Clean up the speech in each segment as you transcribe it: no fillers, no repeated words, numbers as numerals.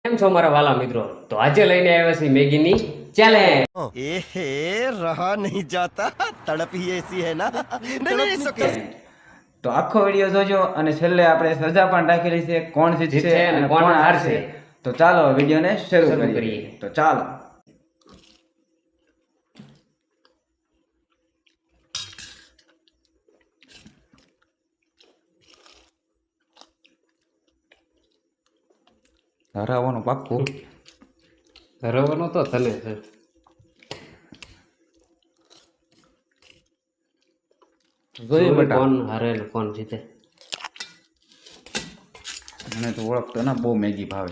કેમ છો મારા વાલા મિત્રો? તો આજે લઈને આવ્યા છે મેગીની ચેલેન્જ। एहे रहा नहीं जाता तड़प ही ऐसी है ना नहीं सके તો આખો વિડીયો જોજો અને છેલ્લે આપણે સજા પણ રાખેલી છે કોણ જીતશે જીતશે અને અને કોણ કોણ હારશે। હારશે। તો ચાલો વિડીયોને શરૂ શરૂ કરીએ। કરીએ। તો ચાલો હરાવવાનું પાક્કું। હરવાનો તો તને છે। જોઈએ બેટા કોણ હારે ને કોણ જીતે। મને તો ઓળખતો ના બહુ મેગી ભાવે।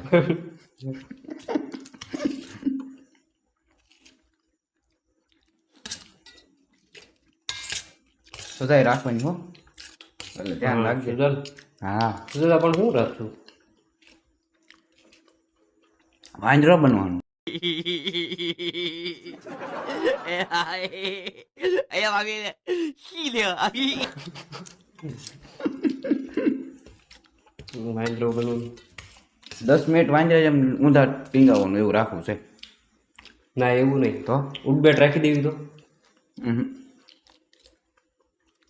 સજાઈ રાખવાની હો, એટલે ધ્યાન રાખજે। સુજલ હા, સુજલ પણ હું રાખશું? વાંદરો બનવાનું। વાંદરો બનવું? 10 મિનિટ વાંદરા જેમ ઊંધા ટીંગાવવાનું એવું રાખવું છે। ના એવું નહીં, તો ઉડબેટ રાખી દેવી તો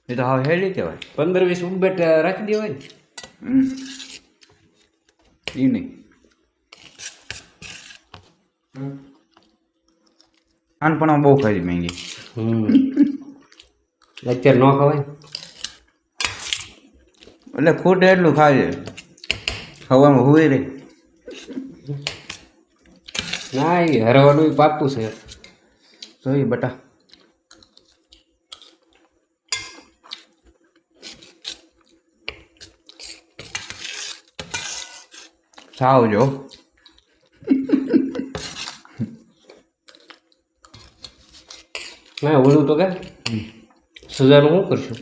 એ તો હવે હેડી કહેવાય। 15-20 ઉડબેટ રાખી દેવાય ને। એ નહીં, નાનપણમાં બહુ ખાધી મેગી। અત્યારે ન ખવાય। એટલે ખૂટે એટલું ખાજે, ખવામાં હુઈ રહી। ના એ હરવાનું પાકું છે। જોઈએ બટા, સાવ જો ના ઓલું તો કે સજાનું શું કરશું?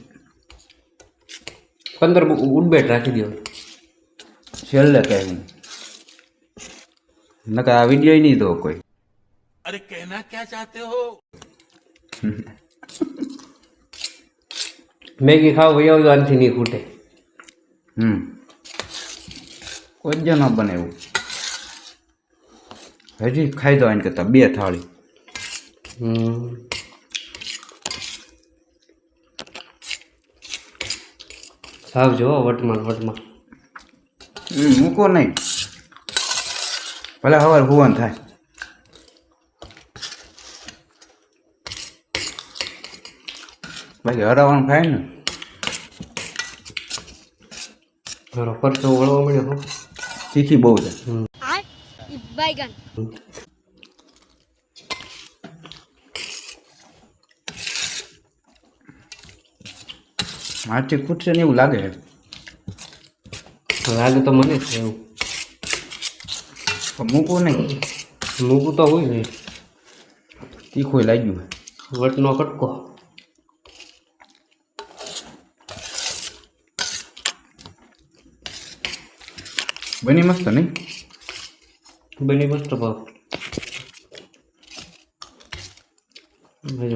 15 ઉડબેટ રાખી દેવાય। છેલ્લે કહેવું, નકર આ વિડીયો નહીં તો કોઈ। अरे कहना क्या चाहते हो મેગી ખાવ ભાઈ આવજો, આનથી નહીં ખૂટે। કોઈ જ ન બને એવું। હજી ખાઈ દો એને કરતા 2 થાળી। સાવ જો વટમાં વટમાં। મૂકો નહીં, ભલે સવાર ભુવન થાય। બાકી હરાવાનું ખાય ને મારો પરસો વળવા મળ્યો હો। તીખી બહુ છે। बैगन હાથથી ખૂટશે ને એવું લાગે છે। લાગે તો મને છે એવું। પણ મૂકવું નહીં, મૂકું તો હોય ને, તીખું લાગ્યું। વટનો કટકો। બની મસ્ત નહીં? બની મસ્ત ભાવ,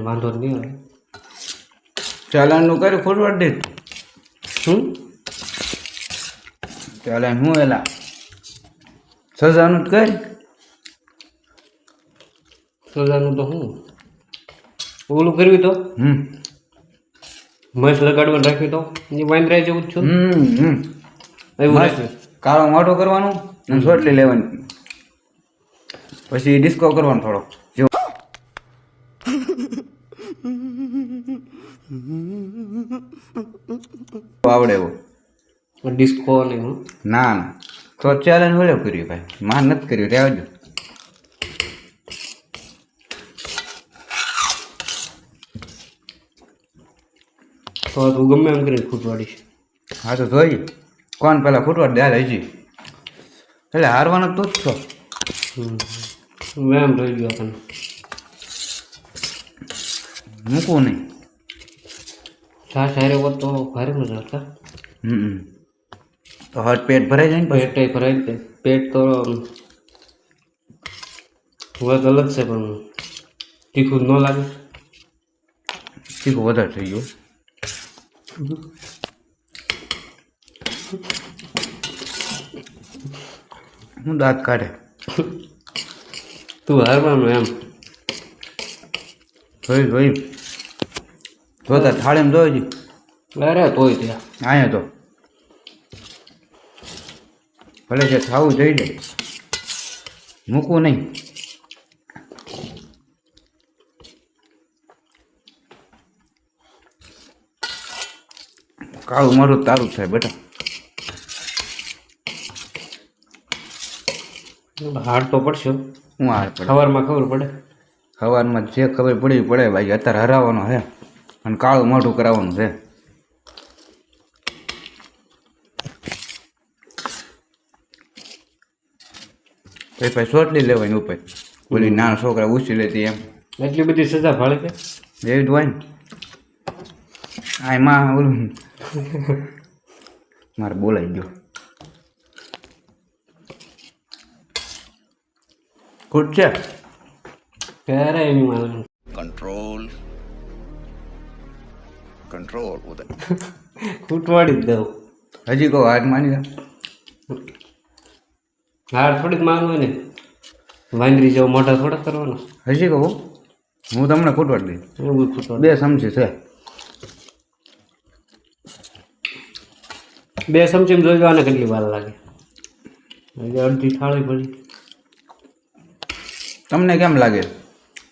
વાંધો જ નહીં આવે। ચાલાનનું કર્યું ફોરવર્ડ દે। શું ચાલાન હું એલા સજાનું જ કર। સજાનું તો હું ઓલું કરવી તો મસ્ત લગાડવાનું રાખ્યું તો એ વાંદરા જેવું જ છું એવું રાખ્યું। કાળો મોટો કરવાનું અને સોટલી લેવાની, પછી ડિસ્કો કરવાનો થોડો જો આવડે એવો। ડિસ્કો ને હું ના ના, તો ચેલેન્જ ઓલો કર્યું ભાઈ, માર નથી કર્યું, રહેવા દો। તો તું ગમે એમ કરીને ખૂટવાડીશ। હા તો જોઈએ કોણ પેલા ફૂટવા દે હજી, એટલે હારવાનો તું જ છો। વેમ રહી ગયો તને। મૂકવું નહીં। છાશ હારે હોત તો ભારે મજા આવતા। તો હટ પેટ ભરાઈ જાય ને પછી। પેટ ભરાય જ પેટ તો વાત અલગ છે, પણ તીખું ન લાગે। તીખું વધારે થઈ ગયું। હું દાંત કાઢે। તું હારવાનું એમ. જોઈ જોતા થાળીમાં જોઈ જી. અરે તોય ત્યાં અહીંયા તો ભલે જે ખાવું જોઈ જાય, મૂકવું નહીં. કાળું મારું તારું થાય બેટા. હાડ તો પડશે. હું હાર પડે સવારમાં ખબર પડે. સવારમાં જે ખબર પડવી પડે ભાઈ. અત્યારે હરાવવાનો છે અને કાળું મોઢું કરાવવાનું છે. પછી સોટલી લેવાની ઉપર, ઓલી નાના છોકરા ઉછી લેતી એમ. એટલી બધી સજા ફાળે કે એવી જ હોય ને. આ માં ઓલું મારે બોલાઈ ગયો. ખુદ છે ક્યારે એની માનવાનું. कंट्रोल कंट्रोल उदय કૂટવાડી જ દઉં. હજી કહો હાથ માની જા. હાડ થોડીક માનવું ને. વાંદરી જેવો મોઢા થોડા કરવાનો. હજી કહો હું તમને ખૂટવાડી દઈશ. એવું કૂટવાડ. 2 ચમચી છે. 2 ચમચીમાં જોઈ આને કેટલી વાર લાગે. હજી અડધી થાળી ભરી. તમને કેમ લાગે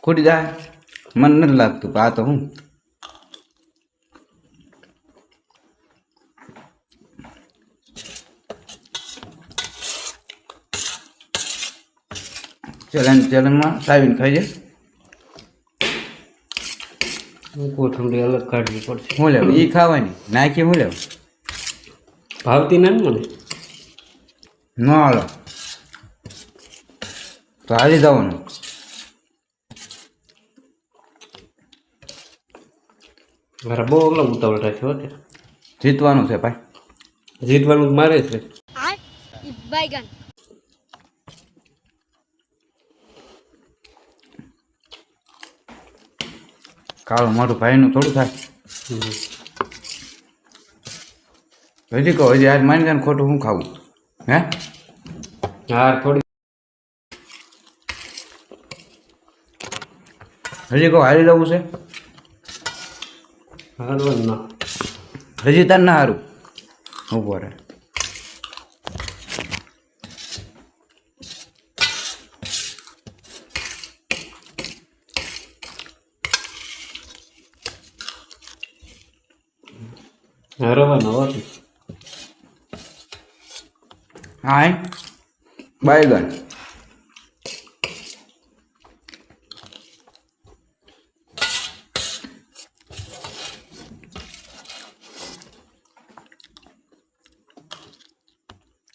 ખૂટી જાય? મને નથી લાગતું. આ તો હું ચલનમાં સાવીને ખાઈ જાય. કોથમરી અલગ કાઢવી પડશે. શું લેવું? એ ખાવાની નાખી શું લેવું? ભાવતી ના ને મને. ન હાલો તો હાલી જવાનું. મારા બહુ અગલો ઉતાવળ રાખ્યો હતો. જીતવાનું છે ભાઈ. જીતવાનું મારે છે. बैगन કાળું મારું ભાઈનું થોડું થાય. હજી કહો હજી આજ માની જાય ખોટું હું ખાવું? હે હાર થોડી. હજી કહો હારી જવું છે? હારવાનું ના. હજી તાર ના હારું ઉભો રહે. હારવાનું હોતું. હા બાયગન.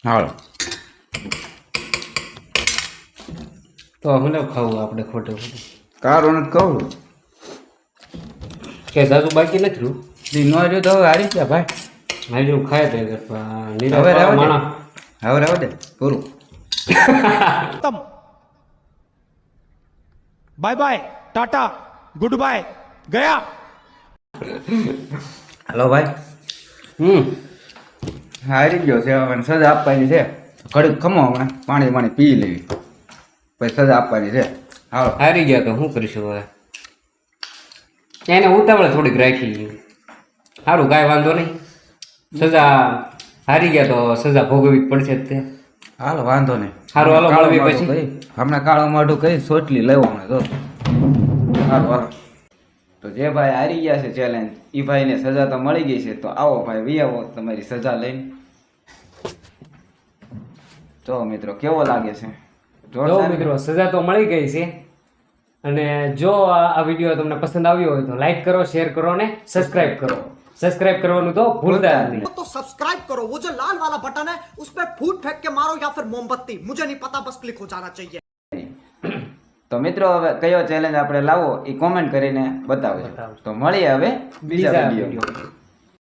હાલો તો હું ને ખાવું આપણે ખોટે ખોટું. કારો નથી કહું. કે સાસુ બાકી નથી રહ્યું. જી ન રહ્યું તો હવે હારી ગયા ભાઈ. હાજી હું ખાય તે હવે રહેવા દે. હવે રહેવા દે પૂરું. खत्म bye bye tata goodbye गया. હલો ભાઈ. હારી ગયો છે. હવે સજા આપવાની છે. ઘડીક ખમો હમણાં પાણી પી લેવી પછી સજા આપવાની છે. હાલો હારી ગયા તો શું કરીશું હવે. એને ઉતાવળ થોડીક રાખી. સારું કાંઈ વાંધો નહીં. સજા હારી ગયા તો સજા ભોગવવી જ પડશે જ તે. હાલો વાંધો નહીં. હારું હાલો મળવી પછી. હમણાં કાળું મોઢું કરી સોટલી લેવો હમણાં તો. હાલો હાલો. તો જે ભાઈ હારી ગયા છે ચેલેન્જ એ ભાઈને સજા તો મળી ગઈ છે. તો આવો ભાઈ વી આવો તમારી સજા લઈને. જો મિત્રો કેવો લાગે છે? જો મિત્રો સજા તો મળી ગઈ છે. અને જો આ વિડીયો તમને પસંદ આવ્યો હોય તો લાઈક કરો, શેર કરો અને સબસ્ક્રાઇબ કરો. સબસ્ક્રાઇબ કરવાનું તો ભૂલતા જ નહીં. तो सब्सक्राइब करो, वो जो लाल वाला बटन है उस पर फूट फेंक के मारो या फिर मोमबत्ती, मुझे नहीं पता, बस क्लिक हो जाना चाहिए. તો મિત્રો હવે કયો ચેલેન્જ આપણે લાવો એ કોમેન્ટ કરીને બતાવજો. તો મળીએ હવે બીજા વિડીયો.